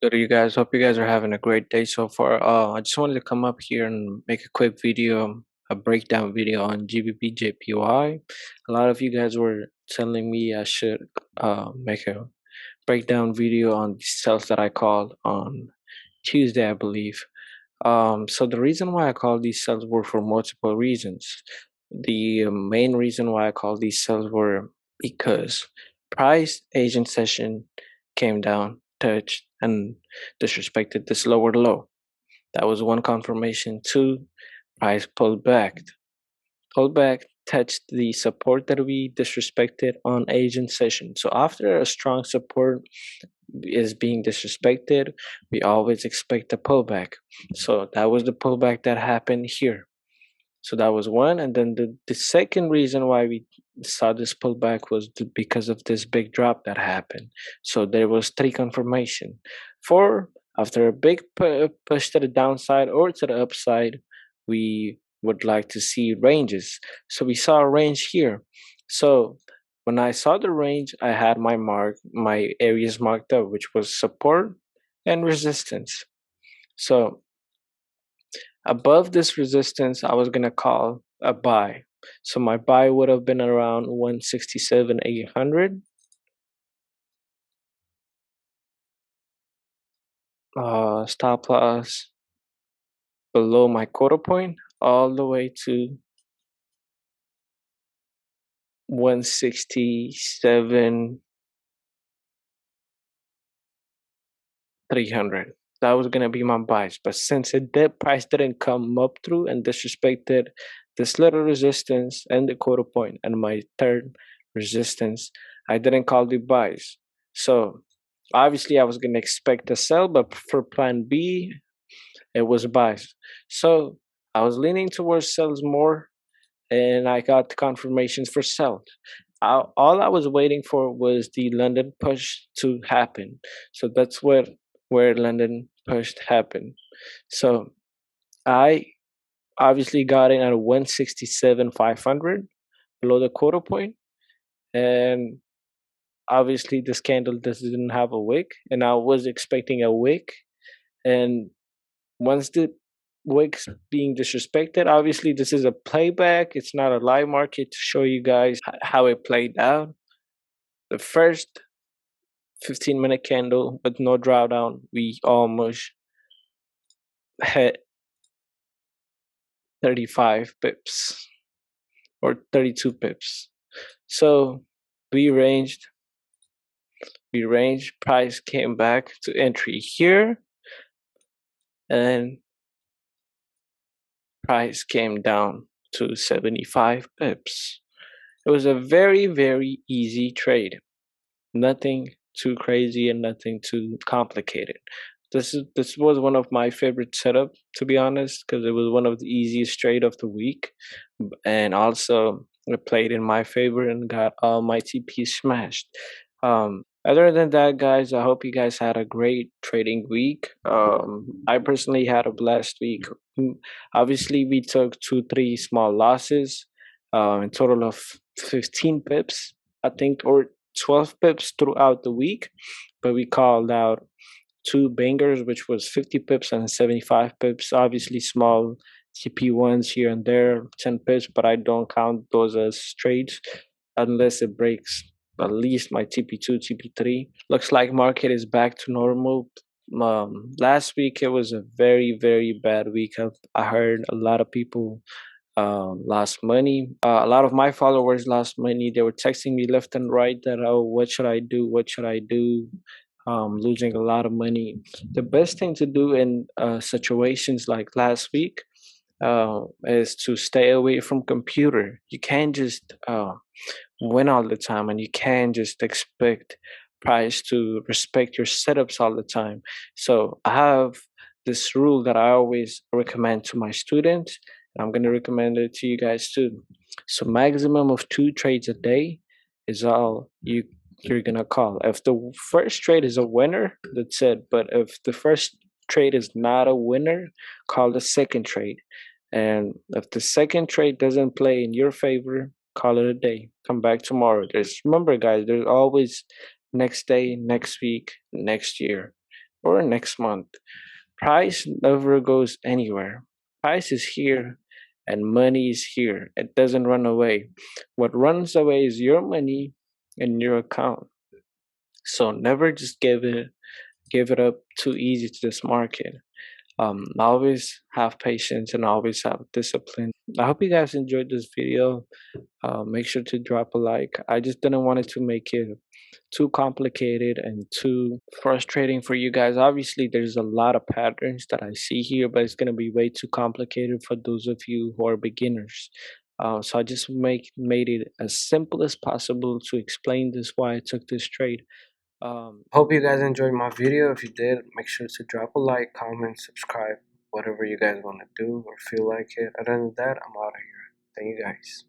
Good, you guys. Hope you guys are having a great day so far. I just wanted to come up here and make a quick video, a breakdown video on GBPJPY. A lot of you guys were telling me I should make a breakdown video on the cells that I called on Tuesday, I believe. So the reason why I called these cells were for multiple reasons. The main reason why I called these cells were because price agent session came down, touched, and disrespected this lower low. That was one confirmation. Two, price pulled back, touched the support that we disrespected on agent session. So after a strong support is being disrespected, we always expect a pullback. So that was the pullback that happened here. So that was one. And then the second reason why we saw this pullback was because of this big drop that happened. So there was three confirmation. Four, after a big push to the downside or to the upside, we would like to see ranges. So we saw a range here. So when I saw the range, I had my areas marked up, which was support and resistance. So above this resistance, I was gonna call a buy. So my buy would have been around 167,800. Stop loss below my quota point, all the way to 167,300. That was gonna be my buys, but since price didn't come up through and disrespected this little resistance and the quota point and my third resistance, I didn't call the buys. So obviously I was gonna expect a sell, but for plan B, it was buys. So I was leaning towards sells more, and I got confirmations for sell. All I was waiting for was the London push to happen. So that's where London push happened. So I obviously got in at 167,500 below the quota point, and obviously this candle didn't have a wick, and I was expecting a wick. And once the wick's being disrespected, obviously this is a playback. It's not a live market to show you guys how it played out. The first 15-minute candle with no drawdown, we almost hit 35 pips or 32 pips. So we ranged, price came back to entry here, and price came down to 75 pips. It was a very, very easy trade. Nothing too crazy and nothing too complicated. This was one of my favorite setup, to be honest, because it was one of the easiest trade of the week, and also it played in my favor and got all my TP smashed. Other than that, guys, I hope you guys had a great trading week. I personally had a blessed week. Obviously, we took 3 small losses, in total of 15 pips, I think, or 12 pips throughout the week, but we called out two bangers, which was 50 pips and 75 pips. Obviously, small TP ones here and there, 10 pips, but I don't count those as trades unless it breaks at least my TP2, TP3. Looks like market is back to normal. Last week it was a very, very bad week. I heard a lot of people lost money. A lot of my followers lost money. They were texting me left and right that, oh, what should I do? What should I do? Losing a lot of money. The best thing to do in situations like last week is to stay away from computer. You can't just win all the time, and you can't just expect price to respect your setups all the time. So I have this rule that I always recommend to my students, and I'm going to recommend it to you guys too. So maximum of 2 trades a day is all you're gonna call. If the first trade is a winner, that's it. But if the first trade is not a winner, call the second trade. And if the second trade doesn't play in your favor, call it a day. Come back tomorrow. Remember, guys, there's always next day, next week, next year. or next month. Price never goes anywhere. Price is here and money is here. It doesn't run away. What runs away is your money and your account. So never just give it up too easy to this market. Always have patience and always have discipline. I hope you guys enjoyed this video. Make sure to drop a like. I just didn't want it to make it too complicated and too frustrating for you guys. Obviously, there's a lot of patterns that I see here, but it's gonna be way too complicated for those of you who are beginners. So I just made it as simple as possible to explain this why I took this trade. Hope you guys enjoyed my video. If you did, make sure to drop a like, comment, subscribe, whatever you guys want to do or feel like it. Other than that, I'm out of here. Thank you guys.